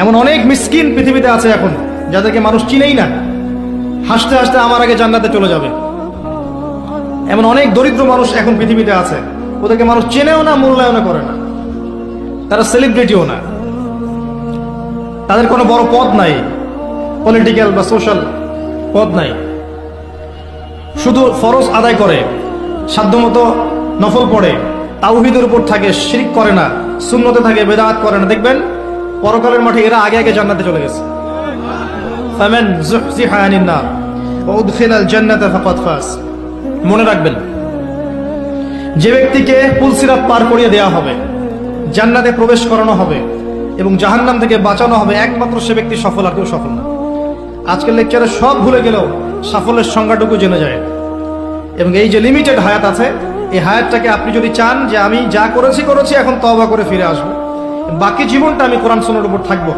এমন অনেক মিসকিন পৃথিবীতে আছে এখন যাদেরকে মানুষ চিনেই না, হাসতে হাসতে আমার আগে জান্নাতে চলে যাবে। এমন অনেক দরিদ্র মানুষ এখন পৃথিবীতে আছে, ওদেরকে মানুষ চেনেও না, মূল্যায়নও করে না, তারা সেলিব্রিটিও না, তাদের কোনো বড় পদ নাই, পলিটিক্যাল বা সোশ্যাল পদ নাই, শুধু ফরজ আদায় করে, সাধ্যমতো নফল পড়ে, তাওহীদের উপর থাকে, শিরক করে না, সুন্নতে থাকে, বেদাত করে না। দেখবেন পরকালের মাঠে এরা আগে আগে জান্নাতে চলে গেছে। ফামান যুহজিহা আনিন নার ওয়া উদখিলাল জান্নাতা ফাকাদ ফাজ। মনে রাখবেন, যে ব্যক্তিকে পুলসিরাত পার করিয়ে দেওয়া হবে, জান্নাতে প্রবেশ করানো হবে এবং জাহান্নাম থেকে বাঁচানো হবে, একমাত্র সে ব্যক্তি সফল, আর কেউ সফল না। আজকের লেকচারে সব ভুলে গেলেও সাফল্যের সংজ্ঞাটুকু জেনে যায়। এবং এই যে লিমিটেড হায়াত আছে, এই হায়াতটাকে আপনি যদি চান যে আমি যা করেছি এখন তওবা করে ফিরে আসবো, বাকি জীবনটা আমি কোরআন সুন্নাহর উপর থাকবো,